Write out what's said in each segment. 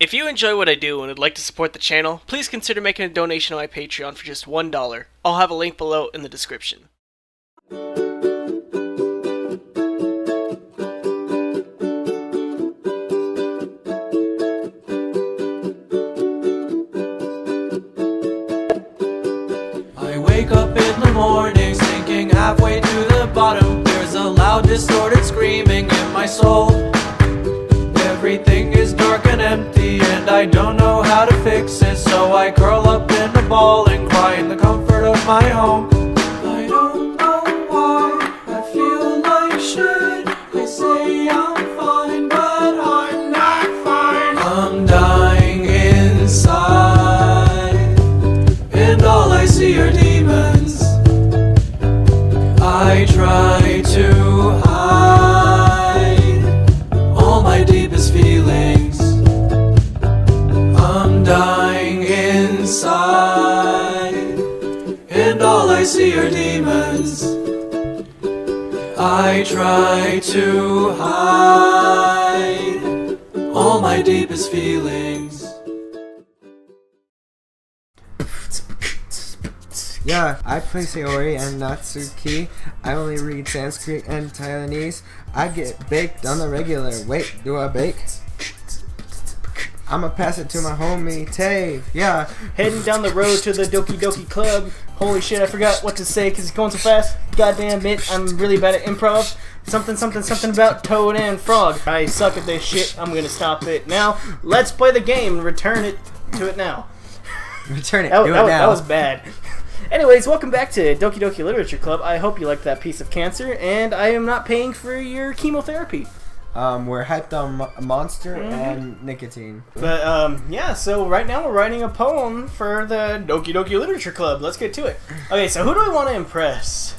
If you enjoy what I do and would like to support the channel, please consider making a donation on my Patreon for just $1. I'll have a link below in the description. I wake up in the morning, sinking halfway to the bottom. There's a loud distorted screaming in my soul. Everything is dark and empty and I don't know how to fix it, so I curl up in a ball and cry in the comfort of my home. I don't know why I feel like shit. They say I'm fine, but I'm not fine. I'm dying inside and all I see are demons. I try to hide all my deepest feelings. I'm dying inside and all I see are demons. I try to hide all my deepest feelings. Yeah, I play Sayori and Natsuki. I only read Sanskrit and Taiwanese. I get baked on the regular. Wait, do I bake? I'ma pass it to my homie, Tave. Yeah. Heading down the road to the Doki Doki Club. Holy shit, I forgot what to say because it's going so fast. Goddamn it, I'm really bad at improv. Something about Toad and Frog. I suck at this shit. I'm gonna stop it now. Let's play the game and return it to it now. Return it. Do it now. That was bad. Anyways, welcome back to Doki Doki Literature Club. I hope you liked that piece of cancer, and I am not paying for your chemotherapy. We're hyped on Monster and nicotine. But, yeah, so right now we're writing a poem for the Doki Doki Literature Club. Let's get to it. Okay, so who do I want to impress?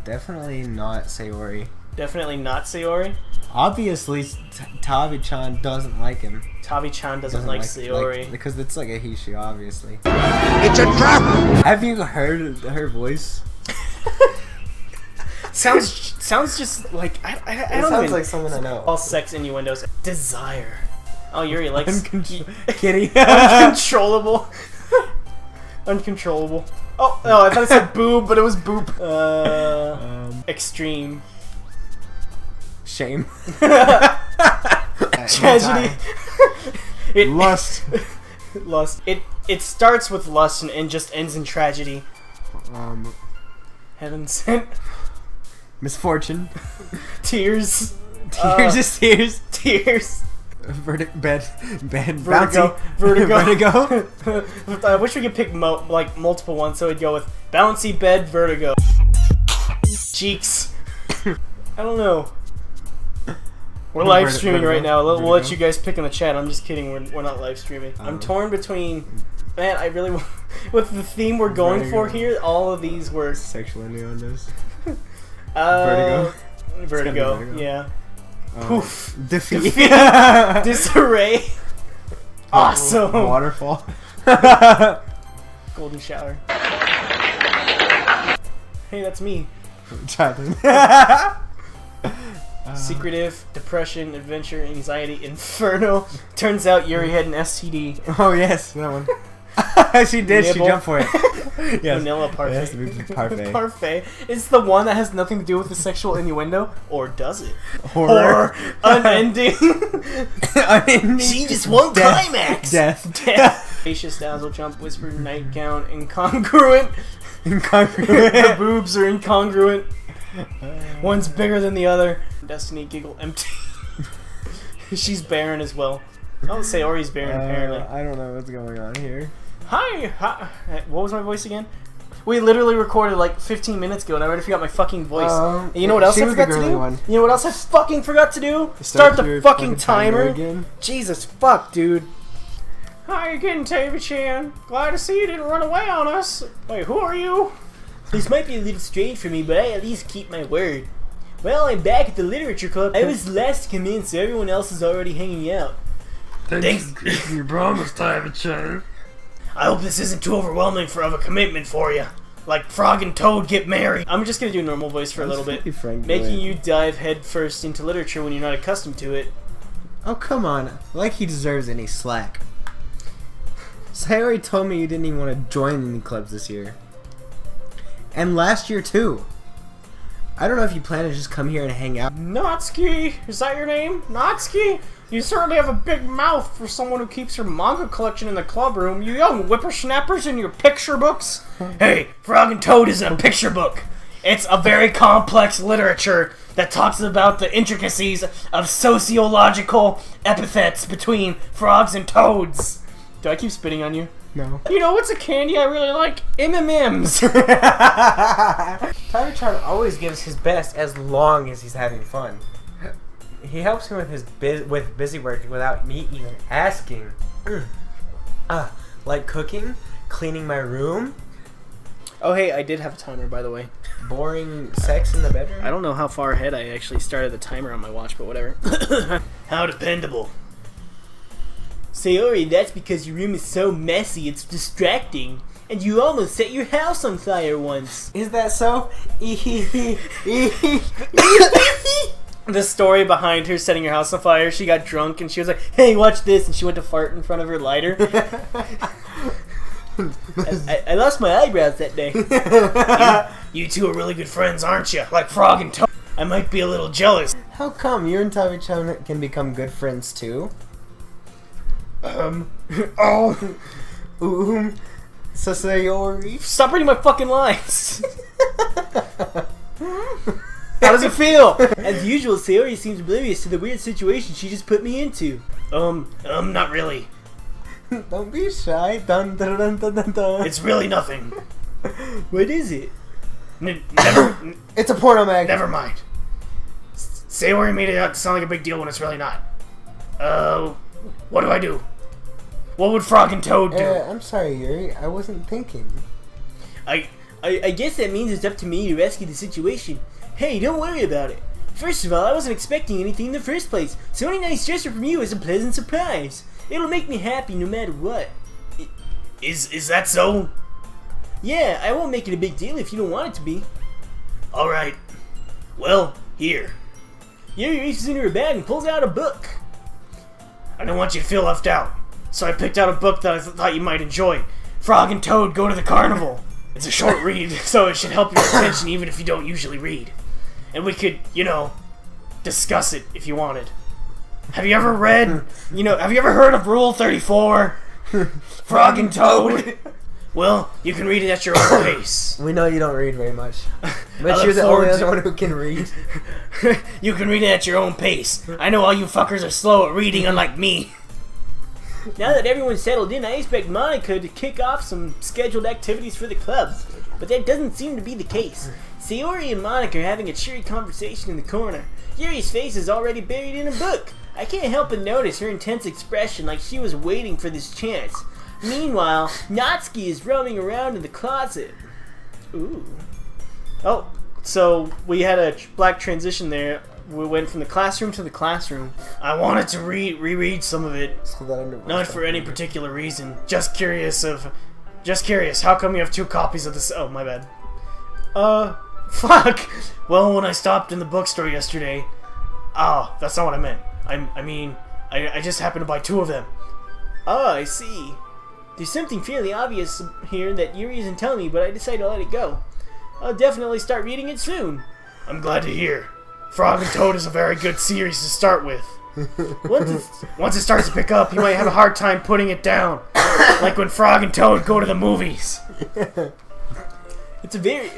Definitely not Sayori. Definitely not Sayori. Obviously, Tavi-chan doesn't like him. Tavi-chan doesn't like Sayori. Because it's like a he, she, obviously. It's a trap! Have you heard her voice? Sounds just like I don't sounds even, like someone I know. All sex innuendos. Desire. Oh, Yuri likes Kitty. Uncontrollable. Uncontrollable. Oh no, I thought it said boob, but it was boop. Extreme. Shame. Tragedy. Lust. Lust. It starts with lust and just ends in tragedy. Heaven sent. Misfortune. Tears. Tears is tears. Tears. Bed. Vertigo. Vertigo. I wish we could pick multiple ones, so we'd go with bouncy bed, vertigo. Cheeks. I don't know. We're live streaming right now. We'll let you guys pick in the chat. I'm just kidding. We're not live streaming. I'm torn between. Man, I really want. With the theme we're going for here, all of these were sexual innuendos. Vertigo. Yeah. Poof. Defeat. Disarray. Awesome. Waterfall. Golden shower. Hey, that's me. Secretive, depression, adventure, anxiety, inferno. Turns out Yuri had an STD. Oh yes, that one. She did. Nibble. She jumped for it. Yes. Vanilla parfait. It has to be parfait. Parfait. It's the one that has nothing to do with the sexual innuendo, or does it? Horror. Unending. Unending. She just won climax. Death. Spacious dazzle jump, whispered nightgown, incongruent. Incongruent. The boobs are incongruent. One's bigger than the other. Destiny giggle empty. She's barren as well. Oh, Sayori's barren apparently. I don't know what's going on here. Hi. What was my voice again? We literally recorded like 15 minutes ago and I already forgot my fucking voice. And you know what else I forgot to do? You know what else I fucking forgot to do? Start the fucking timer. Again. Jesus fuck, dude. Hi again, Tavi-chan. Glad to see you didn't run away on us. Wait, who are you? This might be a little strange for me, but I at least keep my word. Well, I'm back at the Literature Club. I was last to come in, so everyone else is already hanging out. Thanks for keeping your promise, Tavi-chan. I hope this isn't too overwhelming of a commitment for you. Like Frog and Toad get married. I'm just gonna do a normal voice for a little bit. Making you dive head first into literature when you're not accustomed to it. Oh, come on. Like he deserves any slack. Sayori told me you didn't even want to join any clubs this year. And last year, too. I don't know if you plan to just come here and hang out. Natsuki! Is that your name? Natsuki? You certainly have a big mouth for someone who keeps her manga collection in the club room. You young whippersnappers in your picture books? Hey, Frog and Toad isn't a picture book. It's a very complex literature that talks about the intricacies of sociological epithets between frogs and toads. Do I keep spitting on you? No. You know what's a candy I really like? M&M's. Tiger-chan always gives his best as long as he's having fun. He helps me with his busy work without me even asking. Like cooking, cleaning my room. Oh hey, I did have a timer, by the way. Boring sex in the bedroom. I don't know how far ahead I actually started the timer on my watch, but whatever. How dependable. Sayori, that's because your room is so messy, it's distracting. And you almost set your house on fire once. Is that so? The story behind her setting her house on fire, she got drunk and she was like, hey, watch this, and she went to fart in front of her lighter. I lost my eyebrows that day. You two are really good friends, aren't you? Like Frog and Toad. I might be a little jealous. How come you and Tavi-chan can become good friends too? Sayori. Stop reading my fucking lines. How does it feel? As usual, Sayori seems oblivious to the weird situation she just put me into. Not really. Don't be shy. Dun, dun, dun, dun, dun, dun. It's really nothing. What is it? It's a porno mag. Never mind. Sayori made it out to sound like a big deal when it's really not. What do I do? What would Frog and Toad do? I'm sorry, Yuri. I wasn't thinking. I guess that means it's up to me to rescue the situation. Hey, don't worry about it. First of all, I wasn't expecting anything in the first place, so any nice gesture from you is a pleasant surprise. It'll make me happy no matter what. Is that so? Yeah, I won't make it a big deal if you don't want it to be. Alright. Well, here. Yuri reaches into her bag and pulls out a book. I don't want you to feel left out, so I picked out a book that I thought you might enjoy. Frog and Toad Go to the Carnival. It's a short read, so it should help your attention even if you don't usually read. And we could, discuss it if you wanted. Have you ever read, have you ever heard of Rule 34? Frog and Toad? Well, you can read it at your own pace. We know you don't read very much. But you're the only other one who can read. You can read it at your own pace. I know all you fuckers are slow at reading, unlike me. Now that everyone's settled in, I expect Monica to kick off some scheduled activities for the club. But that doesn't seem to be the case. Sayori and Monica are having a cheery conversation in the corner. Yuri's face is already buried in a book. I can't help but notice her intense expression like she was waiting for this chance. Meanwhile, Natsuki is roaming around in the closet. Ooh. Oh, so we had a black transition there. We went from the classroom to the classroom. I wanted to reread some of it. Not for any particular reason. Just curious. How come you have 2 copies of this? Oh, my bad. Fuck. Well, when I stopped in the bookstore yesterday. Oh, that's not what I meant. I just happened to buy 2 of them. Oh, I see. There's something fairly obvious here that Yuri isn't telling me, but I decided to let it go. I'll definitely start reading it soon. I'm glad to hear. Frog and Toad is a very good series to start with. Once it starts to pick up, you might have a hard time putting it down. Like when Frog and Toad go to the movies. It's a very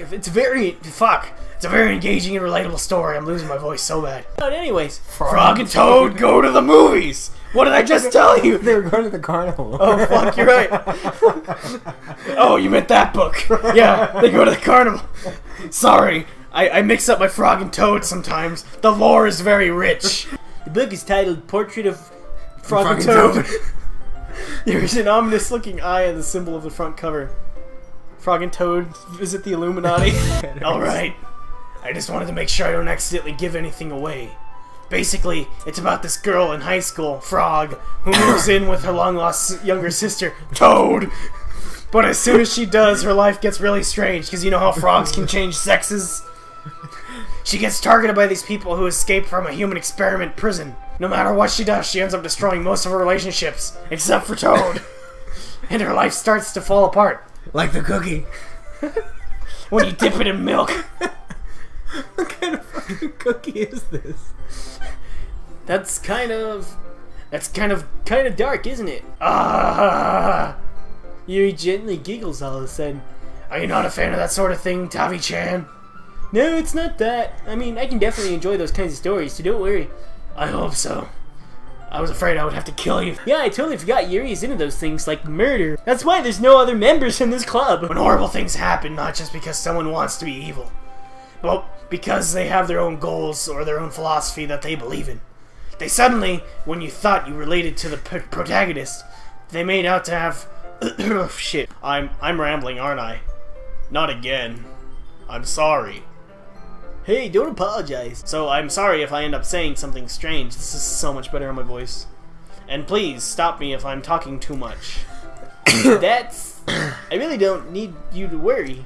engaging and relatable story. I'm losing my voice so bad. But anyways, Frog and Toad go to the movies. What did I just tell you? They were going to the carnival. Oh, fuck, you're right. Oh, you meant that book. Yeah, they go to the carnival. Sorry, I mix up my Frog and Toad sometimes. The lore is very rich. The book is titled Portrait of Frog and Toad. There's an ominous-looking eye on the symbol of the front cover. Frog and Toad visit the Illuminati. Alright. I just wanted to make sure I don't accidentally give anything away. Basically, it's about this girl in high school, Frog, who moves in with her long-lost younger sister, Toad. But as soon as she does, her life gets really strange, because you know how frogs can change sexes? She gets targeted by these people who escaped from a human experiment prison. No matter what she does, she ends up destroying most of her relationships, except for Toad. And her life starts to fall apart. Like the cookie. When you dip it in milk. What kind of fucking cookie is this? That's kind of dark, isn't it? Ah! Yuri gently giggles all of a sudden. Are you not a fan of that sort of thing, Tavi-chan? No, it's not that. I mean, I can definitely enjoy those kinds of stories, so don't worry. I hope so. I was afraid I would have to kill you. Yeah, I totally forgot Yuri is into those things like murder. That's why there's no other members in this club. When horrible things happen, not just because someone wants to be evil, but because they have their own goals or their own philosophy that they believe in. They suddenly, when you thought you related to the protagonist, they made out to have... Shit. I'm rambling, aren't I? Not again. I'm sorry. Hey, don't apologize. So I'm sorry if I end up saying something strange. This is so much better on my voice. And please stop me if I'm talking too much. I really don't need you to worry.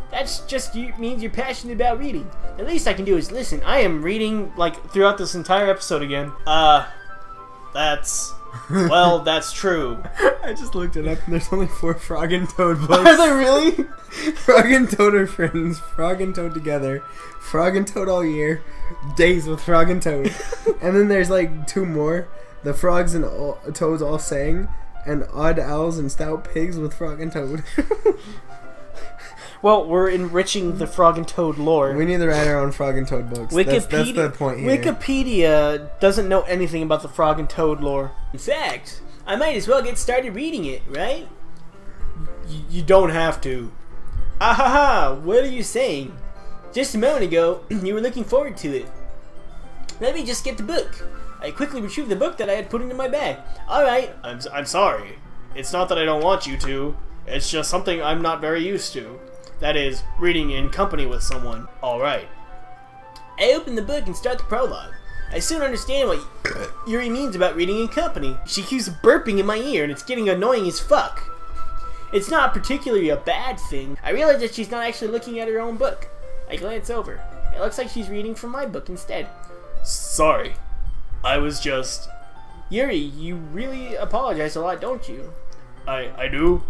That's just means you're passionate about reading. The least I can do is listen. I am reading like throughout this entire episode again. That's true. I just looked it up and there's only 4 Frog and Toad books. Are there really? Frog and Toad are friends. Frog and Toad together. Frog and Toad all year. Days with Frog and Toad. And then there's like 2 more. The Frogs and Toads all sang. And Odd Owls and Stout Pigs with Frog and Toad. Well, we're enriching the Frog and Toad lore. We need to write our own Frog and Toad books. That's the point here. Wikipedia doesn't know anything about the Frog and Toad lore. In fact, I might as well get started reading it, right? You don't have to. Ahaha, what are you saying? Just a moment ago, you were looking forward to it. Let me just get the book. I quickly retrieved the book that I had put into my bag. Alright, I'm sorry. It's not that I don't want you to. It's just something I'm not very used to. That is, reading in company with someone. Alright. I open the book and start the prologue. I soon understand what Yuri means about reading in company. She keeps burping in my ear and it's getting annoying as fuck. It's not particularly a bad thing. I realize that she's not actually looking at her own book. I glance over. It looks like she's reading from my book instead. Sorry. I was just... Yuri, you really apologize a lot, don't you? I do?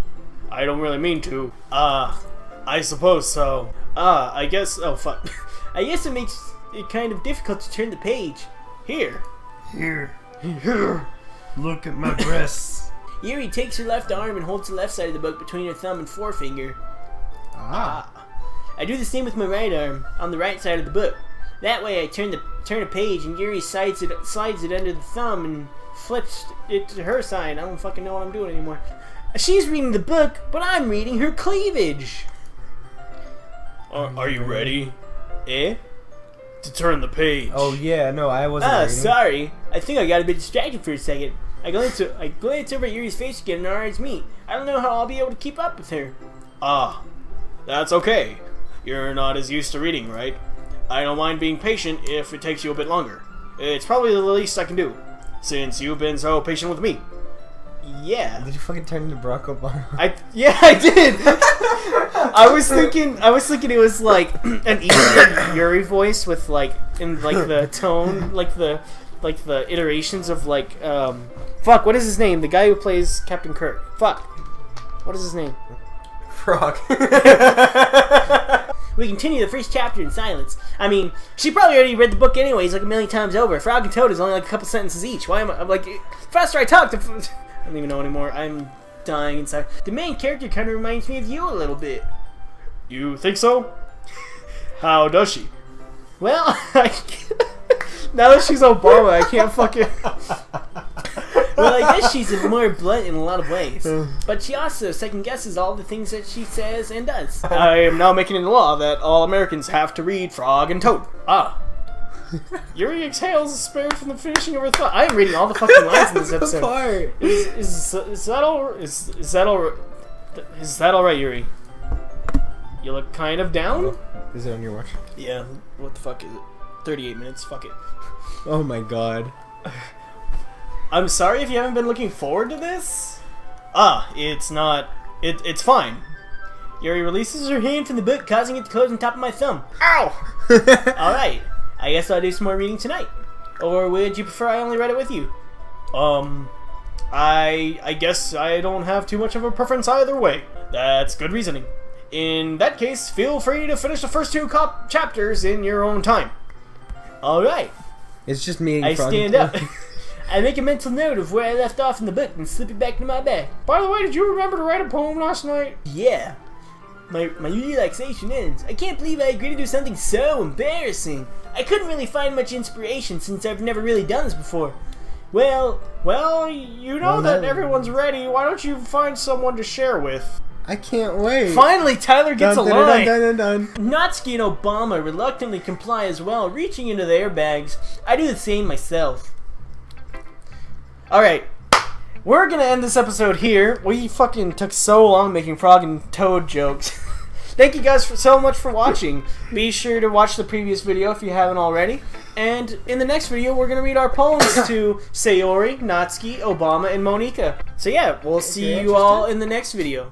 I don't really mean to. I suppose so. I guess... Oh, fuck. I guess it makes it kind of difficult to turn the page. Here. Look at my breasts. Yuri takes her left arm and holds the left side of the book between her thumb and forefinger. I do the same with my right arm, on the right side of the book. That way I turn a page and Yuri slides it under the thumb and flips it to her side. I don't fucking know what I'm doing anymore. She's reading the book, but I'm reading her cleavage. Are you ready? To turn the page. Oh yeah, no, I wasn't reading. Sorry. I think I got a bit distracted for a second. I glance over at Yuri's face again and our eyes meet. I don't know how I'll be able to keep up with her. That's okay. You're not as used to reading, right? I don't mind being patient if it takes you a bit longer. It's probably the least I can do, since you've been so patient with me. Yeah. Did you fucking turn into Barack Obama? I did. I was thinking it was like an easier Yuri voice with the tone, like the iterations of fuck, what is his name? The guy who plays Captain Kirk. Fuck. What is his name? Frog. We continue the first chapter in silence. I mean, she probably already read the book anyways, like a million times over. Frog and Toad is only like a couple sentences each. Why am I'm like, faster I talk, I don't even know anymore. I'm dying inside. The main character kind of reminds me of you a little bit. You think so? How does she? Well, now that she's Obama, I can't fucking... Well, I guess she's more blunt in a lot of ways. But she also second-guesses all the things that she says and does. I am now making it a law that all Americans have to read Frog and Toad. Yuri exhales a spirit from the finishing of her thought. I am reading all the fucking lines in this episode. Is that all right, Yuri? You look kind of down? Is it on your watch? Yeah. What the fuck is it? 38 minutes. Fuck it. Oh my god. I'm sorry if you haven't been looking forward to this. It's not. It's fine. Yuri releases her hand from the book, causing it to close on top of my thumb. Ow! Alright, I guess I'll do some more reading tonight. Or would you prefer I only read it with you? I guess I don't have too much of a preference either way. That's good reasoning. In that case, feel free to finish the first 2 chapters in your own time. Alright. It's just me. I stand up. I make a mental note of where I left off in the book and slip it back into my bag. By the way, did you remember to write a poem last night? Yeah. My relaxation ends. I can't believe I agreed to do something so embarrassing. I couldn't really find much inspiration since I've never really done this before. Well, you know that everyone's ready. Why don't you find someone to share with? I can't wait. Finally, Tyler gets a line. Dun. Natsuki and Obama reluctantly comply as well, reaching into their bags. I do the same myself. Alright, we're gonna end this episode here. We fucking took so long making frog and toad jokes. Thank you guys so much for watching. Be sure to watch the previous video if you haven't already. And in the next video, we're gonna read our poems to Sayori, Natsuki, Obama, and Monika. So yeah, we'll see you all in the next video.